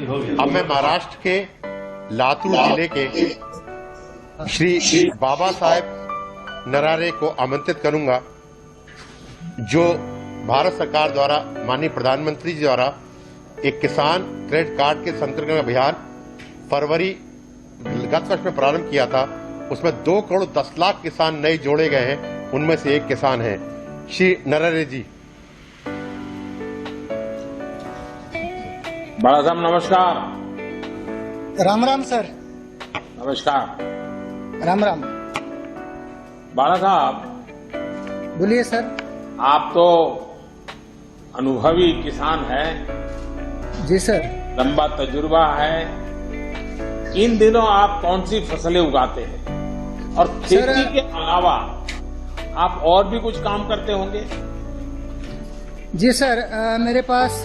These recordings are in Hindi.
अब मैं महाराष्ट्र के लातूर जिले के श्री बाबा साहेब नरारे को आमंत्रित करूंगा, जो भारत सरकार द्वारा माननीय प्रधानमंत्री जी द्वारा एक किसान क्रेडिट कार्ड के संतर्गत अभियान फरवरी गत वर्ष में प्रारंभ किया था। उसमें 2 करोड़ 10 लाख किसान नए जोड़े गए हैं। उनमें से एक किसान हैं श्री नरारे जी। बड़ा साहब नमस्कार। राम राम सर। नमस्कार। राम राम। बाला साहब बोलिए सर। आप तो अनुभवी किसान हैं। जी सर। लंबा तजुर्बा है। इन दिनों आप कौन सी फसलें उगाते हैं और खेती के अलावा आप और भी कुछ काम करते होंगे? जी सर, मेरे पास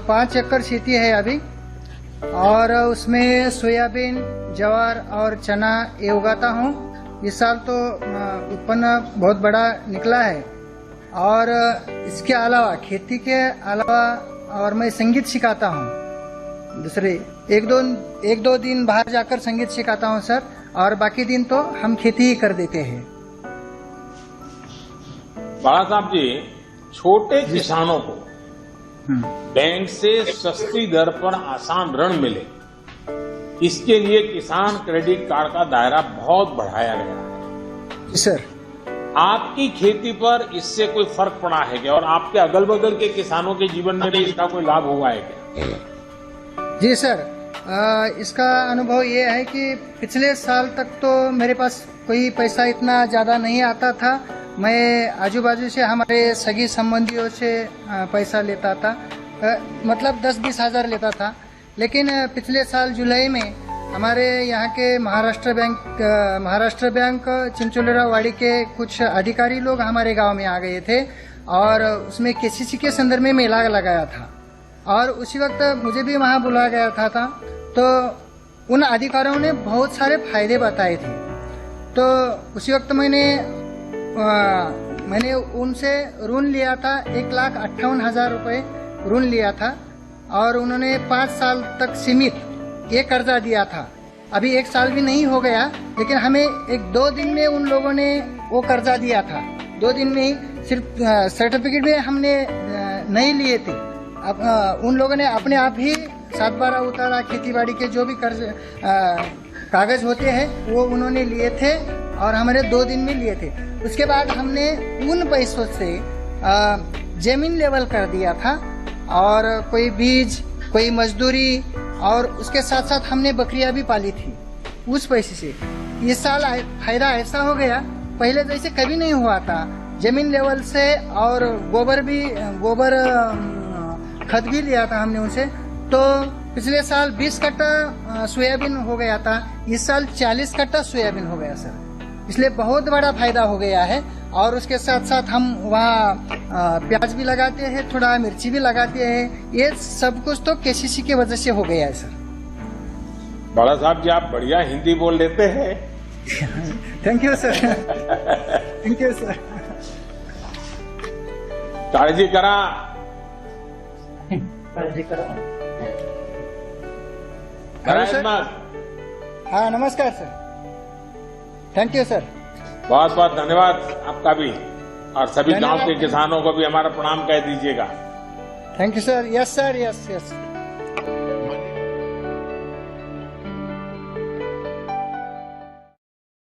5 एकड़ खेती है अभी, और उसमें सोयाबीन, ज्वार और चना ये उगाता हूँ। इस साल तो उत्पन्न बहुत बड़ा निकला है। और इसके अलावा, खेती के अलावा, और मैं संगीत सिखाता हूँ। दूसरे एक दो दिन बाहर जाकर संगीत सिखाता हूँ सर, और बाकी दिन तो हम खेती ही कर देते हैं। बाला साहब जी, छोटे किसानों को बैंक से सस्ती दर पर आसान ऋण मिले, इसके लिए किसान क्रेडिट कार्ड का दायरा बहुत बढ़ाया गया है। सर, आपकी खेती पर इससे कोई फर्क पड़ा है क्या, और आपके अगल बगल के किसानों के जीवन में भी इसका कोई लाभ हुआ है क्या? जी सर, इसका अनुभव ये है कि पिछले साल तक तो मेरे पास कोई पैसा इतना ज्यादा नहीं आता था। मैं आजू बाजू से हमारे सगी संबंधियों से पैसा लेता था, मतलब 10-20 हजार लेता था। लेकिन पिछले साल जुलाई में हमारे यहाँ के महाराष्ट्र बैंक चिंचोलेरा वाड़ी के कुछ अधिकारी लोग हमारे गांव में आ गए थे, और उसमें केसीसी के संदर्भ में मेला लगाया था, और उसी वक्त मुझे भी वहाँ बुलाया गया था। तो उन अधिकारियों ने बहुत सारे फायदे बताए थे। तो उसी वक्त मैंने उनसे ऋण लिया था, 1,58,000 रुपये ऋण लिया था, और उन्होंने 5 साल तक सीमित ये कर्जा दिया था। अभी 1 साल भी नहीं हो गया, लेकिन हमें 1-2 दिन में उन लोगों ने वो कर्जा दिया था। 2 दिन में ही सिर्फ सर्टिफिकेट भी हमने नहीं लिए थे। अब उन लोगों ने अपने आप ही 7/12 उतारा, खेतीबाड़ी के जो भी कर्ज कागज होते हैं वो उन्होंने लिए थे, और हमारे 2 दिन में लिए थे। उसके बाद हमने उन पैसों से जमीन लेवल कर दिया था, और कोई बीज, कोई मजदूरी, और उसके साथ साथ हमने बकरियां भी पाली थी उस पैसे से। इस साल फायदा ऐसा हो गया, पहले जैसे कभी नहीं हुआ था। जमीन लेवल से, और गोबर खत भी लिया था हमने उनसे। तो पिछले साल 20 कट्टा सोयाबीन हो गया था, इस साल 40 कट्टा सोयाबीन हो गया सर। इसलिए बहुत बड़ा फायदा हो गया है। और उसके साथ साथ हम वहाँ प्याज भी लगाते हैं, थोड़ा मिर्ची भी लगाते हैं। ये सब कुछ तो केसीसी की वजह से हो गया है सर। बाला साहब जी, आप बढ़िया हिंदी बोल लेते हैं। Thank you sir. Thank you sir. काळजी करा। Hello sir. हाँ, नमस्कार सर। Thank you sir. बहुत बहुत धन्यवाद आपका भी, और सभी गांव के किसानों को भी हमारा प्रणाम कह दीजिएगा। Thank you sir. Yes sir, yes yes.